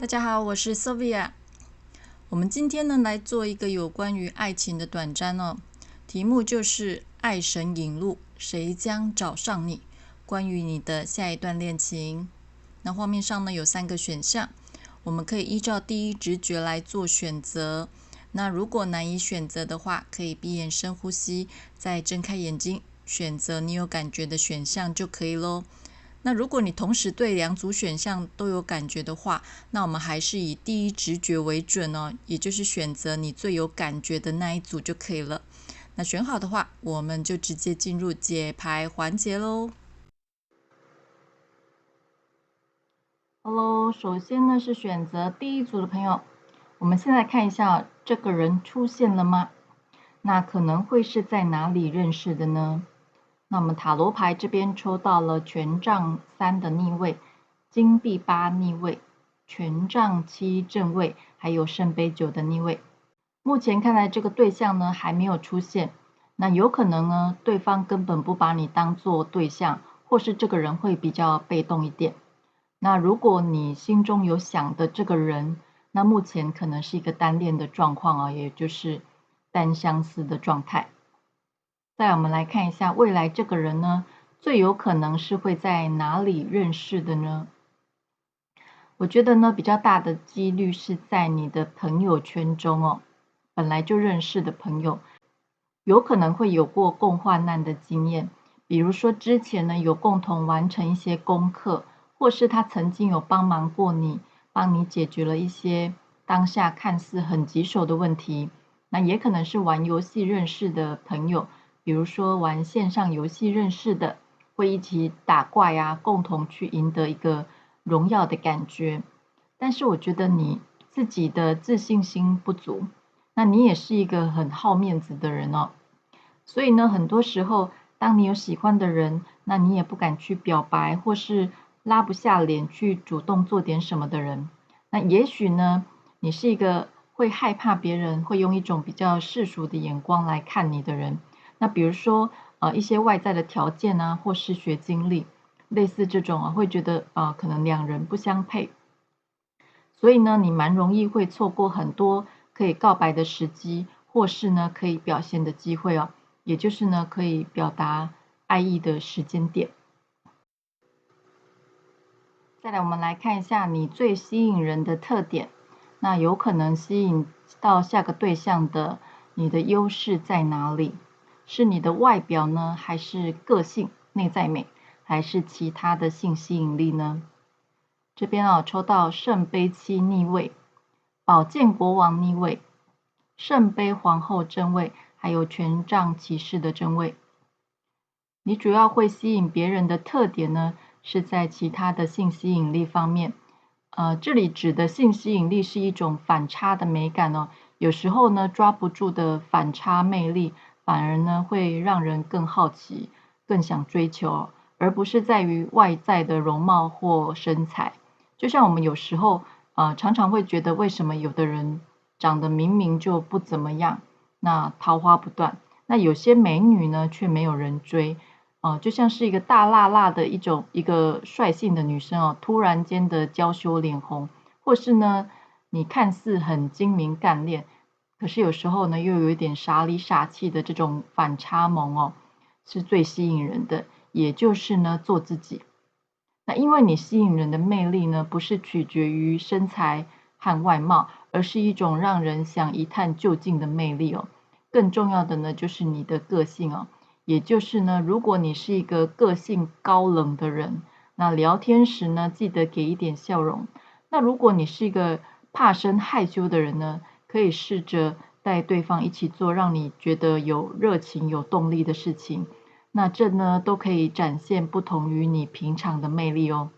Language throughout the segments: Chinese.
家好，我是 Sylvia。我们今天呢来做一个有关于爱情的短章哦，题目就是爱神引路，谁将找上你？关于你的下一段恋情。那画面上呢有3个选项，我们可以依照第一直觉来做选择。那如果难以选择的话，可以闭眼深呼吸，再睁开眼睛，选择你有感觉的选项就可以咯。那如果你同时对2组选项都有感觉的话，那我们还是以第一直觉为准哦，也就是选择你最有感觉的那一组就可以了。那选好的话，我们就直接进入解牌环节咯。Hello， 首先呢是选择第一组的朋友，我们先来看一下这个人出现了吗？那可能会是在哪里认识的呢？那我们塔罗牌这边抽到了权杖3的逆位、金币8逆位、权杖7正位，还有圣杯9的逆位。目前看来这个对象呢还没有出现，那有可能呢对方根本不把你当做对象，或是这个人会比较被动一点。那如果你心中有想的这个人，那目前可能是一个单恋的状况啊，也就是单相思的状态。再我们来看一下未来这个人呢，最有可能是会在哪里认识的呢？我觉得呢，比较大的几率是在你的朋友圈中哦，本来就认识的朋友，有可能会有过共患难的经验，比如说之前呢有共同完成一些功课，或是他曾经有帮忙过你，帮你解决了一些当下看似很棘手的问题。那也可能是玩游戏认识的朋友，比如说玩线上游戏认识的，会一起打怪啊，共同去赢得一个荣耀的感觉。但是我觉得你自己的自信心不足，那你也是一个很好面子的人哦。所以呢，很多时候当你有喜欢的人，那你也不敢去表白，或是拉不下脸去主动做点什么的人。那也许呢，你是一个会害怕别人会用一种比较世俗的眼光来看你的人。那比如说一些外在的条件啊，或是学经历，类似这种啊，会觉得可能2人不相配。所以呢，你蛮容易会错过很多可以告白的时机，或是呢可以表现的机会哦，也就是呢可以表达爱意的时间点。再来，我们来看一下你最吸引人的特点，那有可能吸引到下个对象的，你的优势在哪里？是你的外表呢，还是个性、内在美，还是其他的性吸引力呢？这边抽到圣杯7逆位、宝剑国王逆位、圣杯皇后正位，还有权杖骑士的正位。你主要会吸引别人的特点呢，是在其他的性吸引力方面。这里指的性吸引力是一种反差的美感哦。有时候呢，抓不住的反差魅力，反而呢会让人更好奇、更想追求，而不是在于外在的容貌或身材。就像我们有时候常常会觉得，为什么有的人长得明明就不怎么样，那桃花不断，那有些美女呢却没有人追。就像是一个大辣辣的一个率性的女生哦，突然间的娇羞脸红，或是呢，你看似很精明干练，可是有时候呢又有一点傻里傻气的这种反差萌哦，是最吸引人的。也就是呢，做自己。那因为你吸引人的魅力呢，不是取决于身材和外貌，而是一种让人想一探究竟的魅力哦。更重要的呢，就是你的个性哦。也就是呢，如果你是一个个性高冷的人，那聊天时呢，记得给一点笑容。那如果你是一个怕生害羞的人呢，可以试着带对方一起做让你觉得有热情、有动力的事情。那这呢，都可以展现不同于你平常的魅力哦。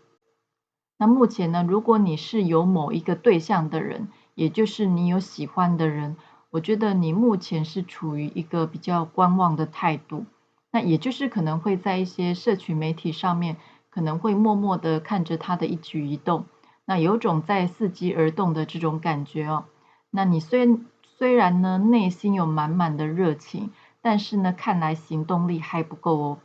那目前呢，如果你是有某一个对象的人，也就是你有喜欢的人，我觉得你目前是处于一个比较观望的态度。那也就是可能会在一些社群媒体上面，可能会默默的看着他的一举一动，那有种在伺机而动的这种感觉哦。那你虽然呢内心有满满的热情，但是呢看来行动力还不够哦。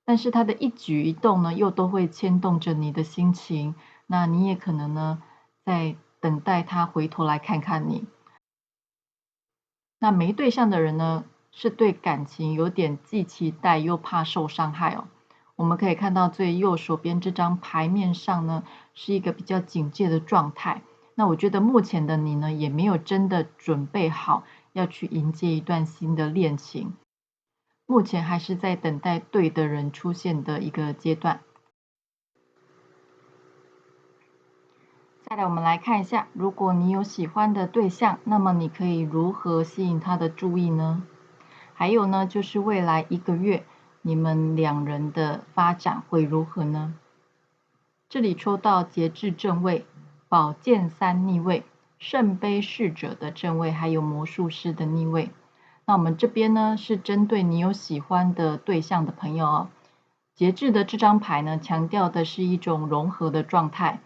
但是他的一举一动呢，又都会牵动着你的心情，那你也可能呢在等待他回头来看看你。那没对象的人呢，是对感情有点既期待又怕受伤害哦。我们可以看到最右手边这张牌面上呢，是一个比较警戒的状态。那我觉得目前的你呢，也没有真的准备好要去迎接一段新的恋情，目前还是在等待对的人出现的一个阶段。再来，我们来看一下，如果你有喜欢的对象，那么你可以如何吸引他的注意呢？还有呢，就是未来1个月，你们2人的发展会如何呢？这里抽到节制正位、宝剑3逆位、圣杯侍者的正位，还有魔术师的逆位。那我们这边呢，是针对你有喜欢的对象的朋友哦。节制的这张牌呢，强调的是一种融合的状态。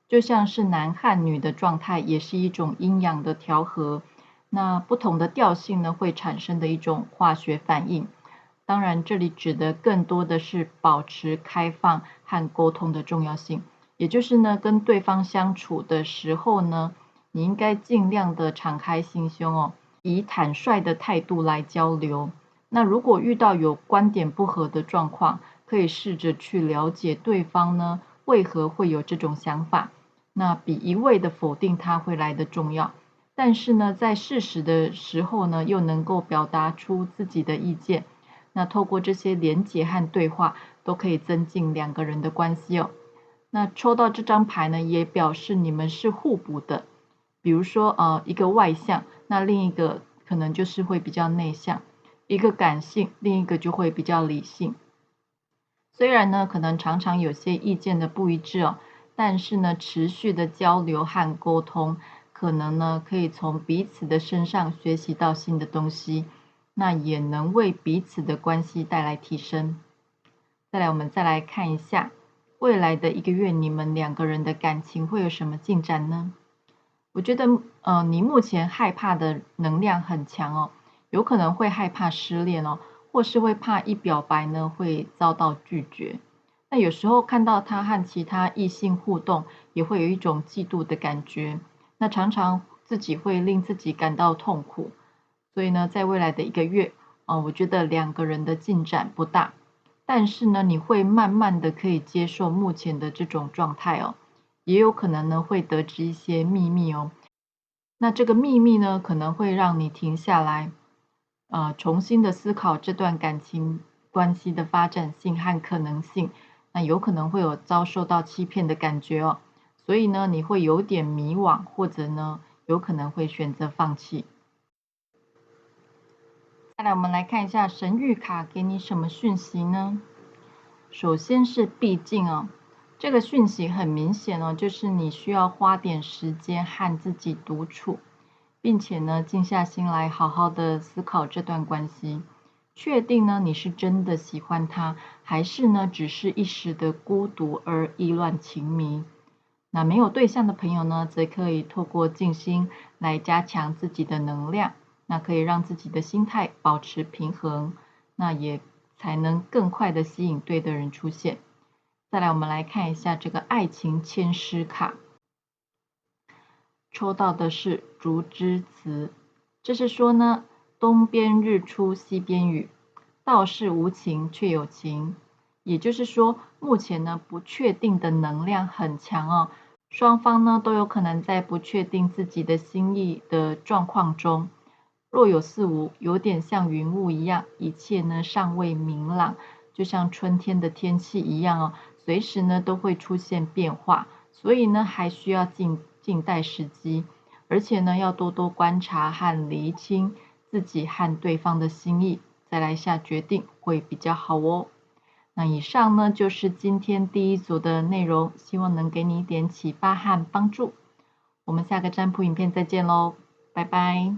就像是男和女的状态，也是一种阴阳的调和。那不同的调性呢，会产生的一种化学反应。当然，这里指的更多的是保持开放和沟通的重要性。也就是呢，跟对方相处的时候呢，你应该尽量的敞开心胸哦，以坦率的态度来交流。那如果遇到有观点不合的状况，可以试着去了解对方呢，为何会有这种想法。那比一味的否定它会来得重要，但是呢，在适时的时候呢，又能够表达出自己的意见。那透过这些连结和对话，都可以增进2个人的关系哦。那抽到这张牌呢，也表示你们是互补的。比如说，一个外向，那另一个可能就是会比较内向；一个感性，另一个就会比较理性。虽然呢，可能常常有些意见的不一致哦。但是呢，持续的交流和沟通，可能呢可以从彼此的身上学习到新的东西，那也能为彼此的关系带来提升。再来，我们再来看一下未来的1个月，你们2个人的感情会有什么进展呢？我觉得，你目前害怕的能量很强哦，有可能会害怕失恋哦，或是会怕一表白呢会遭到拒绝。那有时候看到他和其他异性互动，也会有一种嫉妒的感觉。那常常自己会令自己感到痛苦。所以呢，在未来的1个月，我觉得2个人的进展不大，但是呢，你会慢慢的可以接受目前的这种状态哦，也有可能呢会得知一些秘密哦。那这个秘密呢，可能会让你停下来，重新的思考这段感情关系的发展性和可能性。那有可能会有遭受到欺骗的感觉哦，所以呢，你会有点迷惘，或者呢，有可能会选择放弃。再来，我们来看一下神谕卡给你什么讯息呢？首先是毕竟哦，这个讯息很明显哦，就是你需要花点时间和自己独处，并且呢，静下心来好好的思考这段关系。确定呢，你是真的喜欢他，还是呢，只是一时的孤独而意乱情迷？那没有对象的朋友呢，则可以透过静心来加强自己的能量，那可以让自己的心态保持平衡，那也才能更快的吸引对的人出现。再来，我们来看一下这个爱情签诗卡，抽到的是竹枝词，这是说呢，东边日出西边雨，道是无情却有情。也就是说，目前呢不确定的能量很强哦，双方呢都有可能在不确定自己的心意的状况中，若有似无，有点像云雾一样，一切呢尚未明朗，就像春天的天气一样哦，随时呢都会出现变化，所以呢还需要静待时机，而且呢要多多观察和厘清自己和对方的心意，再来下决定会比较好哦。那以上呢就是今天第1组的内容，希望能给你一点启发和帮助。我们下个占卜影片再见喽，拜拜。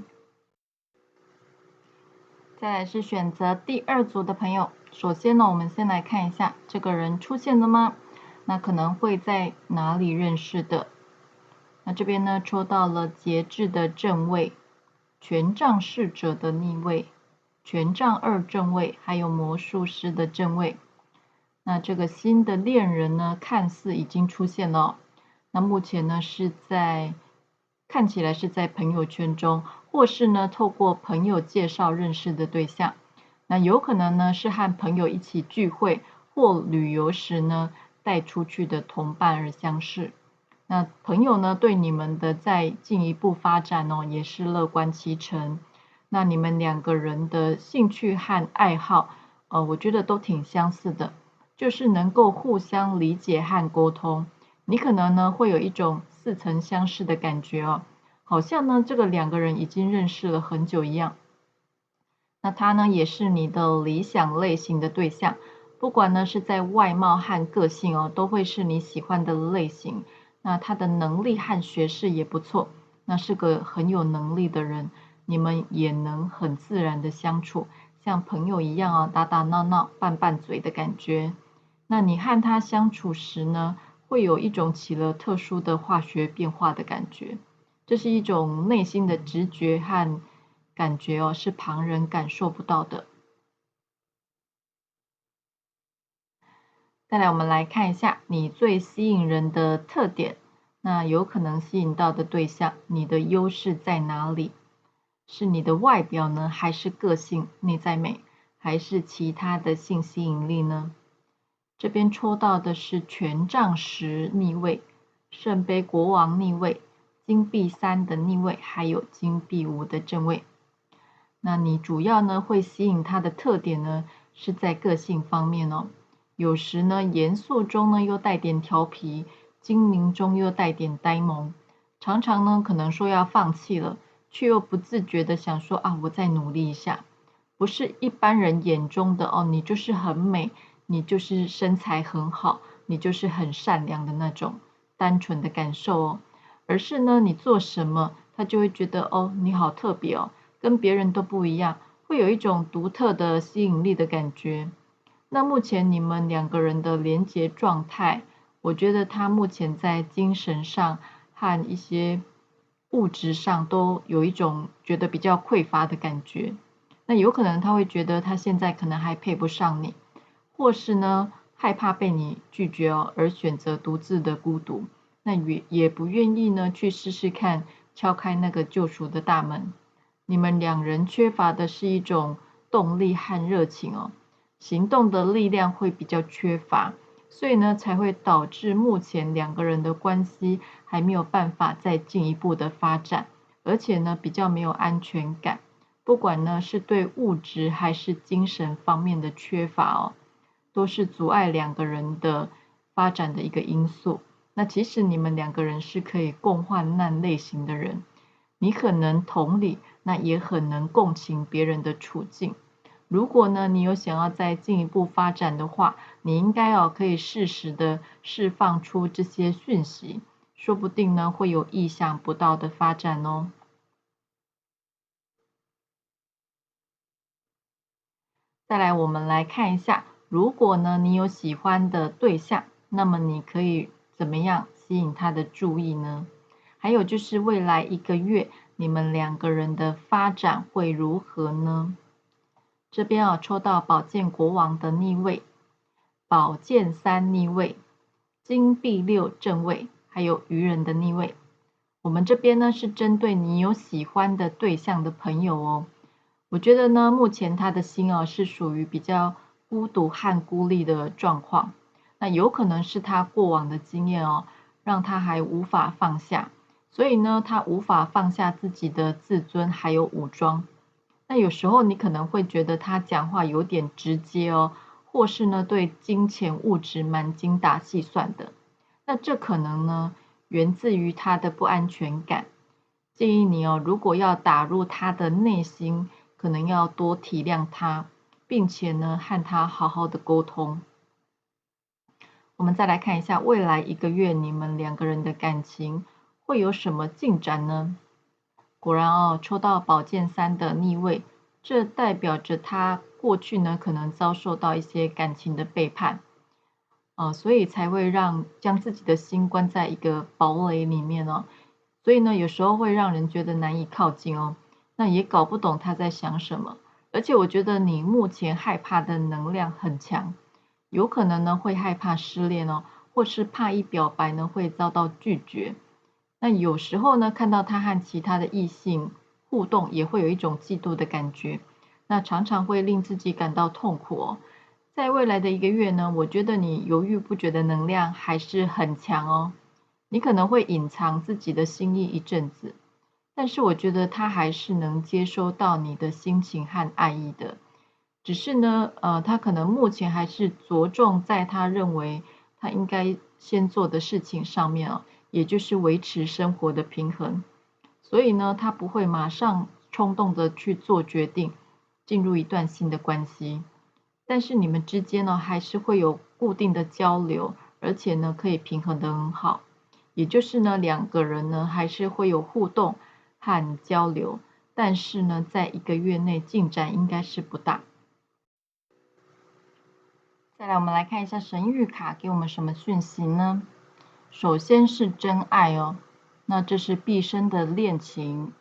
再来是选择第2组的朋友，首先呢，我们先来看一下这个人出现了吗？那可能会在哪里认识的？那这边呢，抽到了节制的正位、权杖侍者的逆位、权杖2正位，还有魔术师的正位。那这个新的恋人呢，看似已经出现了，那目前呢是在看起来是在朋友圈中，或是呢透过朋友介绍认识的对象。那有可能呢是和朋友一起聚会或旅游时呢带出去的同伴而相识。那朋友呢对你们的再进一步发展也是乐观其成。那你们两个人的兴趣和爱好，我觉得都挺相似的，就是能够互相理解和沟通。你可能呢会有一种似曾相识的感觉好像呢这个两个人已经认识了很久一样。那他呢也是你的理想类型的对象，不管呢是在外貌和个性都会是你喜欢的类型。那他的能力和学识也不错，那是个很有能力的人，你们也能很自然的相处，像朋友一样打打闹闹、拌拌嘴的感觉。那你和他相处时呢，会有一种起了特殊的化学变化的感觉，这是一种内心的直觉和感觉是旁人感受不到的。再来，我们来看一下你最吸引人的特点，那有可能吸引到的对象，你的优势在哪里？是你的外表呢，还是个性、内在美，还是其他的性吸引力呢？这边抽到的是权杖10逆位、圣杯国王逆位、金币3的逆位，还有金币5的正位。那你主要呢会吸引他的特点呢，是在个性方面有时呢严肃中呢又带点调皮，精明中又带点呆萌，常常呢可能说要放弃了，却又不自觉的想说我再努力一下，不是一般人眼中的你就是很美，你就是身材很好，你就是很善良的那种单纯的感受而是呢你做什么他就会觉得你好特别跟别人都不一样，会有一种独特的吸引力的感觉。那目前你们两个人的连结状态，我觉得他目前在精神上和一些物质上都有一种觉得比较匮乏的感觉。那有可能他会觉得他现在可能还配不上你，或是呢害怕被你拒绝而选择独自的孤独。那也不愿意呢去试试看敲开那个救赎的大门。你们两人缺乏的是一种动力和热情行动的力量会比较缺乏，所以呢才会导致目前两个人的关系还没有办法再进一步的发展，而且呢比较没有安全感，不管呢是对物质还是精神方面的缺乏都是阻碍两个人的发展的一个因素。那其实你们两个人是可以共患难类型的人，你很能同理，那也很能共情别人的处境。如果呢，你有想要再进一步发展的话，你应该可以适时的释放出这些讯息，说不定呢会有意想不到的发展再来，我们来看一下，如果呢你有喜欢的对象，那么你可以怎么样吸引他的注意呢？还有就是未来1个月，你们两个人的发展会如何呢？这边抽到宝剑国王的逆位，宝剑3逆位，金币6正位，还有愚人的逆位。我们这边呢是针对你有喜欢的对象的朋友我觉得呢，目前他的心是属于比较孤独和孤立的状况。那有可能是他过往的经验让他还无法放下，所以呢，他无法放下自己的自尊还有武装。那有时候你可能会觉得他讲话有点直接或是呢对金钱物质蛮精打细算的。那这可能呢源自于他的不安全感。建议你如果要打入他的内心，可能要多体谅他，并且呢和他好好的沟通。我们再来看一下未来1个月你们两个人的感情会有什么进展呢？果然抽到宝剑3的逆位，这代表着他过去呢可能遭受到一些感情的背叛所以才会将自己的心关在一个堡垒里面所以呢有时候会让人觉得难以靠近那也搞不懂他在想什么。而且我觉得你目前害怕的能量很强，有可能呢会害怕失恋或是怕一表白呢会遭到拒绝，那有时候呢，看到他和其他的异性互动，也会有一种嫉妒的感觉，那常常会令自己感到痛苦哦。在未来的一个月呢，我觉得你犹豫不决的能量还是很强哦。你可能会隐藏自己的心意一阵子，但是我觉得他还是能接收到你的心情和爱意的。只是呢，他可能目前还是着重在他认为他应该先做的事情上面哦，也就是维持生活的平衡。所以呢，他不会马上冲动的去做决定，进入一段新的关系。但是你们之间呢，还是会有固定的交流，而且呢，可以平衡得很好。也就是呢，两个人呢，还是会有互动和交流，但是呢，在一个月内进展应该是不大。再来，我们来看一下神谕卡给我们什么讯息呢？首先是真爱哦，那这是毕生的恋情。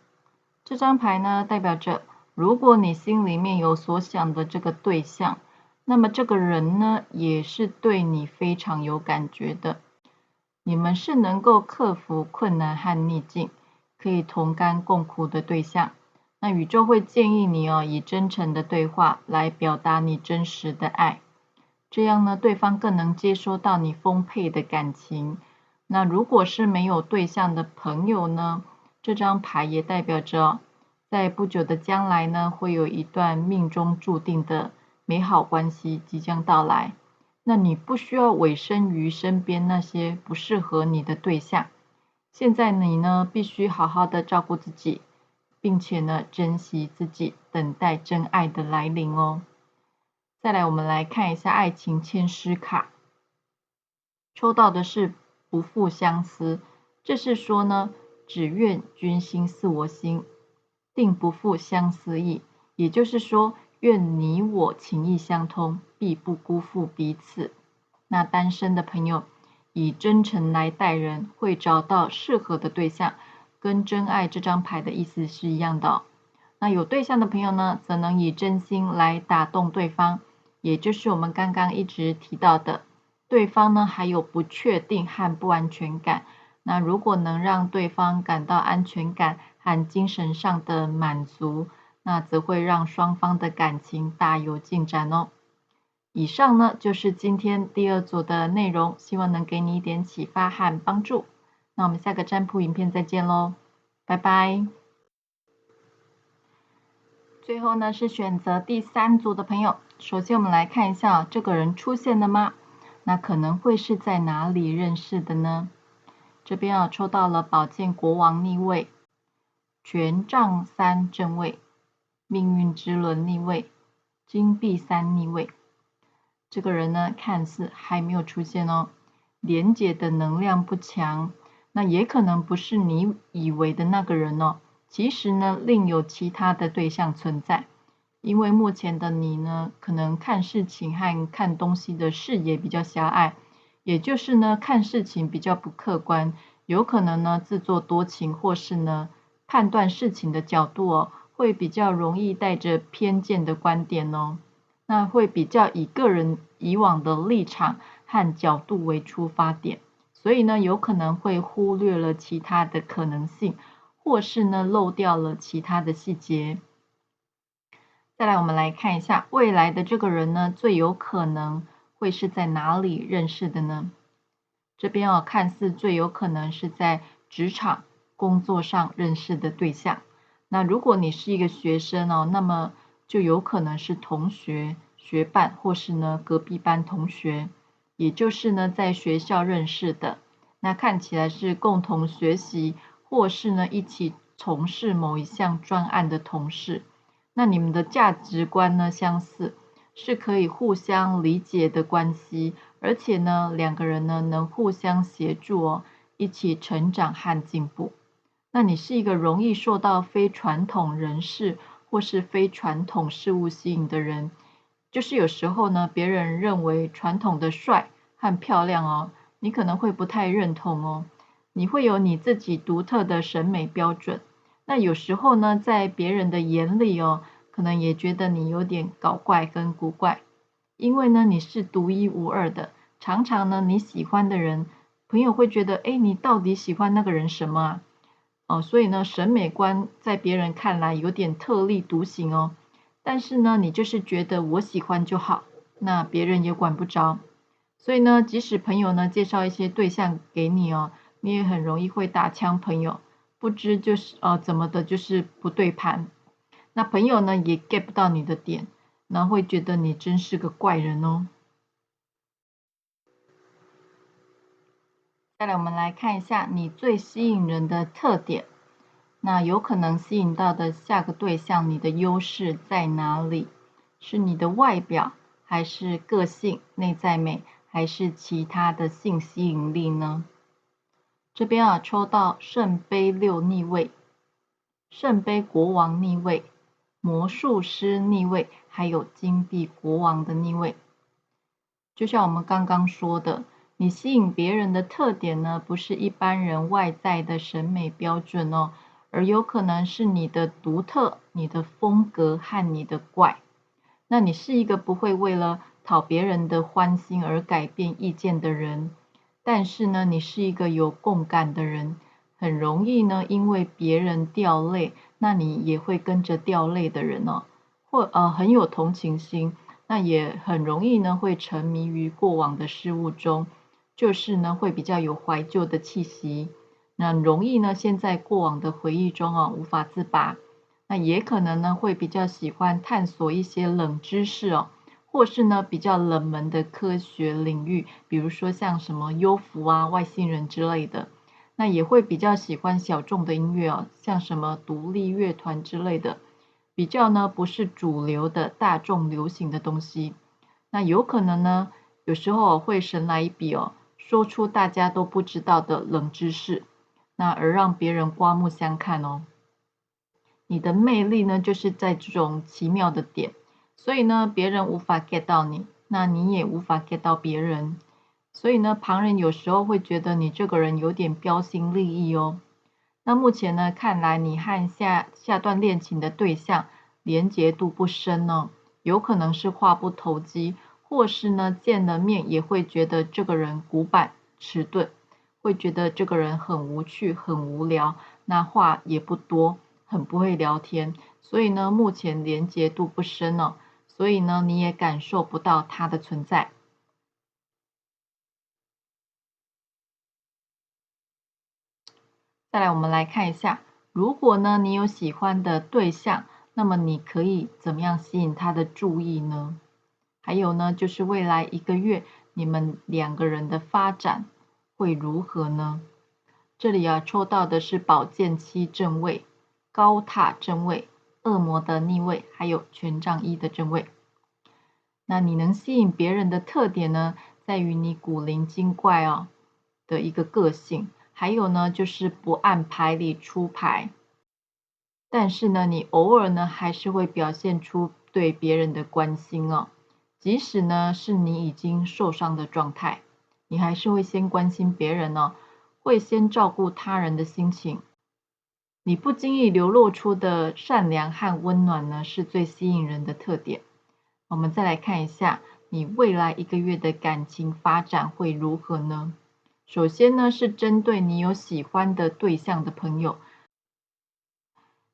这张牌呢，代表着如果你心里面有所想的这个对象，那么这个人呢，也是对你非常有感觉的。你们是能够克服困难和逆境，可以同甘共苦的对象。那宇宙会建议你哦，以真诚的对话来表达你真实的爱。这样呢，对方更能接收到你丰沛的感情。那如果是没有对象的朋友呢，这张牌也代表着，在不久的将来呢，会有一段命中注定的美好关系即将到来。那你不需要委身于身边那些不适合你的对象。现在你呢，必须好好的照顾自己，并且呢，珍惜自己，等待真爱的来临哦。再来，我们来看一下爱情签诗卡，抽到的是不负相思，这是说呢，只愿君心似我心，定不负相思意，也就是说，愿你我情意相通，必不辜负彼此。那单身的朋友，以真诚来待人，会找到适合的对象，跟真爱这张牌的意思是一样的哦。那有对象的朋友呢，则能以真心来打动对方，也就是我们刚刚一直提到的，对方呢还有不确定和不安全感。那如果能让对方感到安全感和精神上的满足，那则会让双方的感情大有进展哦。以上呢就是今天第二组的内容，希望能给你一点启发和帮助。那我们下个占卜影片再见喽，拜拜。最后呢是选择第三组的朋友，首先我们来看一下这个人出现了吗？那可能会是在哪里认识的呢？这边抽到了宝剑国王逆位、权杖三正位、命运之轮逆位、金币三逆位。这个人呢看似还没有出现哦，连结的能量不强，那也可能不是你以为的那个人哦。其实呢，另有其他的对象存在，因为目前的你呢，可能看事情和看东西的视野比较狭隘，也就是呢，看事情比较不客观，有可能呢自作多情，或是呢判断事情的角度哦，会比较容易带着偏见的观点哦，那会比较以个人以往的立场和角度为出发点，所以呢，有可能会忽略了其他的可能性。或是呢漏掉了其他的细节。再来，我们来看一下未来的这个人呢，最有可能会是在哪里认识的呢？这边哦，看似最有可能是在职场工作上认识的对象。那如果你是一个学生哦，那么就有可能是同学、学伴，或是呢隔壁班同学，也就是呢在学校认识的。那看起来是共同学习，或是呢一起从事某一项专案的同事。那你们的价值观呢相似，是可以互相理解的关系，而且呢两个人呢能互相协助哦，一起成长和进步。那你是一个容易受到非传统人士或是非传统事物吸引的人，就是有时候呢别人认为传统的帅和漂亮哦，你可能会不太认同哦，你会有你自己独特的审美标准。那有时候呢，在别人的眼里哦，可能也觉得你有点搞怪跟古怪，因为呢你是独一无二的，常常呢你喜欢的人朋友会觉得，哎，你到底喜欢那个人什么啊？所以呢，审美观在别人看来有点特立独行哦。但是呢，你就是觉得我喜欢就好，那别人也管不着。所以呢，即使朋友呢介绍一些对象给你哦，你也很容易会打枪朋友，不知就是怎么的，就是不对盘。那朋友呢也 get 不到你的点，然后会觉得你真是个怪人哦。再来，我们来看一下你最吸引人的特点。那有可能吸引到的下个对象，你的优势在哪里？是你的外表，还是个性、内在美，还是其他的性吸引力呢？这边啊，抽到圣杯六逆位、圣杯国王逆位、魔术师逆位，还有金币国王的逆位。就像我们刚刚说的，你吸引别人的特点呢，不是一般人外在的审美标准哦，而有可能是你的独特、你的风格和你的怪。那你是一个不会为了讨别人的欢心而改变意见的人，但是呢，你是一个有共感的人，很容易呢，因为别人掉泪，那你也会跟着掉泪的人哦，很有同情心。那也很容易呢，会沉迷于过往的事物中，就是呢，会比较有怀旧的气息。那容易呢，陷在过往的回忆中无法自拔。那也可能呢，会比较喜欢探索一些冷知识哦，或是呢，比较冷门的科学领域，比如说像什么幽浮啊、外星人之类的。那也会比较喜欢小众的音乐哦，像什么独立乐团之类的。比较呢不是主流的大众流行的东西，那有可能呢，有时候会神来一笔哦，说出大家都不知道的冷知识，那而让别人刮目相看哦。你的魅力呢，就是在这种奇妙的点，所以呢，别人无法 get 到你，那你也无法 get 到别人，所以呢，旁人有时候会觉得你这个人有点标新立异哦。那目前呢，看来你和下段恋情的对象连结度不深呢，有可能是话不投机，或是呢见了面也会觉得这个人古板迟钝，会觉得这个人很无趣、很无聊，那话也不多，很不会聊天，所以呢目前连结度不深呢，所以呢你也感受不到他的存在。再来，我们来看一下，如果呢你有喜欢的对象，那么你可以怎么样吸引他的注意呢？还有呢，就是未来一个月你们两个人的发展会如何呢？这里啊抽到的是宝剑七正位、高塔正位、恶魔的逆位，还有权杖一的正位。那你能吸引别人的特点呢，在于你古灵精怪的一个个性，还有呢就是不按牌理出牌，但是呢你偶尔呢还是会表现出对别人的关心哦，即使呢是你已经受伤的状态，你还是会先关心别人哦，会先照顾他人的心情。你不经意流露出的善良和温暖呢，是最吸引人的特点。我们再来看一下，你未来一个月的感情发展会如何呢？首先呢，是针对你有喜欢的对象的朋友，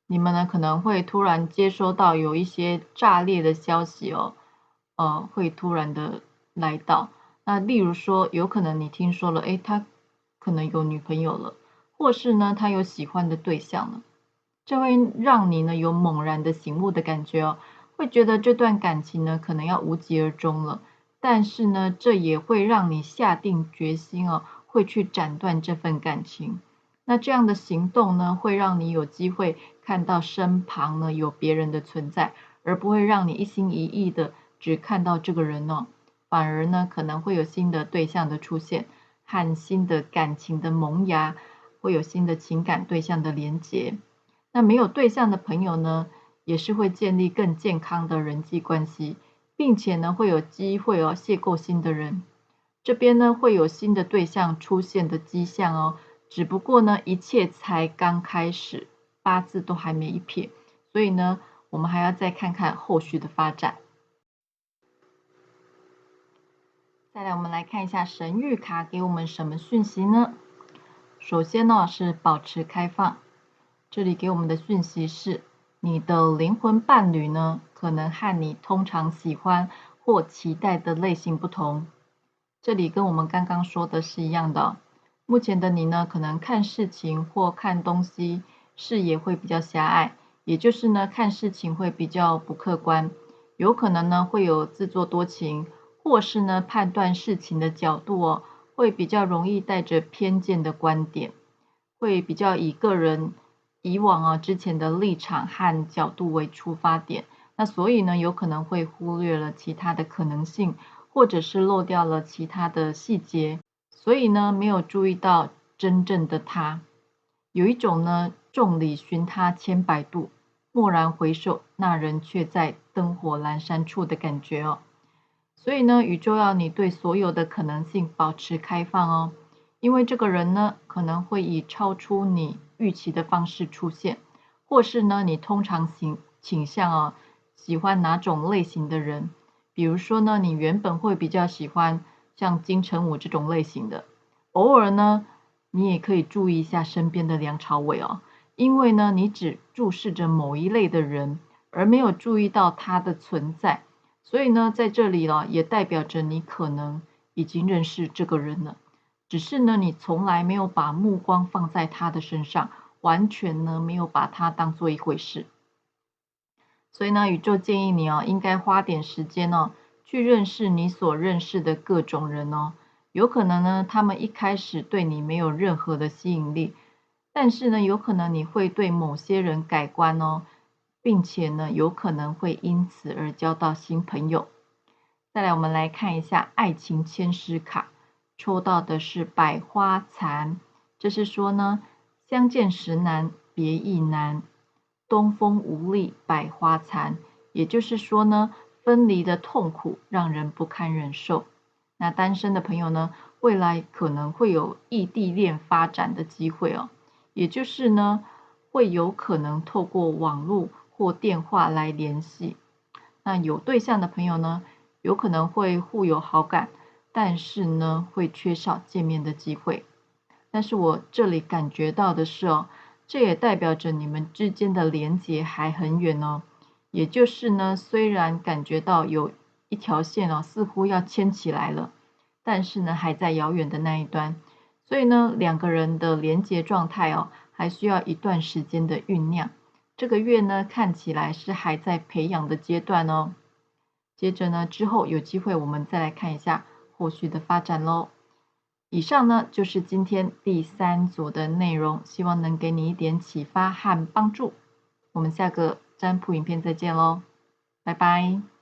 你们呢可能会突然接收到有一些炸裂的消息哦，会突然的来到。那例如说，有可能你听说了，诶，他可能有女朋友了，或是呢他有喜欢的对象了，这会让你呢有猛然的醒悟的感觉哦，会觉得这段感情呢可能要无疾而终了。但是呢，这也会让你下定决心哦，会去斩断这份感情。那这样的行动呢，会让你有机会看到身旁呢有别人的存在，而不会让你一心一意的只看到这个人哦，反而呢可能会有新的对象的出现，和新的感情的萌芽，会有新的情感对象的连结。那没有对象的朋友呢，也是会建立更健康的人际关系，并且呢会有机会邂逅新的人。这边呢会有新的对象出现的迹象哦，只不过呢一切才刚开始，八字都还没一撇，所以呢我们还要再看看后续的发展。再来，我们来看一下神谕卡给我们什么讯息呢？首先呢是保持开放，这里给我们的讯息是，你的灵魂伴侣呢，可能和你通常喜欢或期待的类型不同。这里跟我们刚刚说的是一样的。目前的你呢，可能看事情或看东西视野会比较狭隘，也就是呢，看事情会比较不客观，有可能呢会有自作多情。或是呢，判断事情的角度会比较容易带着偏见的观点，会比较以个人以往之前的立场和角度为出发点，那所以呢，有可能会忽略了其他的可能性，或者是漏掉了其他的细节，所以呢，没有注意到真正的他。有一种呢，众里寻他千百度，蓦然回首，那人却在灯火阑珊处的感觉。所以呢，宇宙要你对所有的可能性保持开放因为这个人呢，可能会以超出你预期的方式出现，或是呢，你通常倾向喜欢哪种类型的人。比如说呢，你原本会比较喜欢像金城武这种类型的，偶尔呢，你也可以注意一下身边的梁朝伟因为呢，你只注视着某一类的人，而没有注意到他的存在。所以呢，在这里也代表着你可能已经认识这个人了，只是呢，你从来没有把目光放在他的身上，完全呢没有把他当做一回事。所以呢，宇宙建议你应该花点时间去认识你所认识的各种人有可能呢，他们一开始对你没有任何的吸引力，但是呢，有可能你会对某些人改观并且呢，有可能会因此而交到新朋友。再来，我们来看一下爱情签诗卡，抽到的是百花残，这是说呢，相见时难，别亦难，东风无力百花残，也就是说呢，分离的痛苦让人不堪忍受。那单身的朋友呢，未来可能会有异地恋发展的机会也就是呢，会有可能透过网络或电话来联系。那有对象的朋友呢，有可能会互有好感，但是呢，会缺少见面的机会。但是我这里感觉到的是这也代表着你们之间的连结还很远也就是呢，虽然感觉到有一条线似乎要牵起来了，但是呢，还在遥远的那一端。所以呢，两个人的连结状态还需要一段时间的酝酿。这个月呢，看起来是还在培养的阶段接着呢，之后有机会我们再来看一下后续的发展咯。以上呢，就是今天第3组的内容，希望能给你一点启发和帮助。我们下个占卜影片再见咯，拜拜。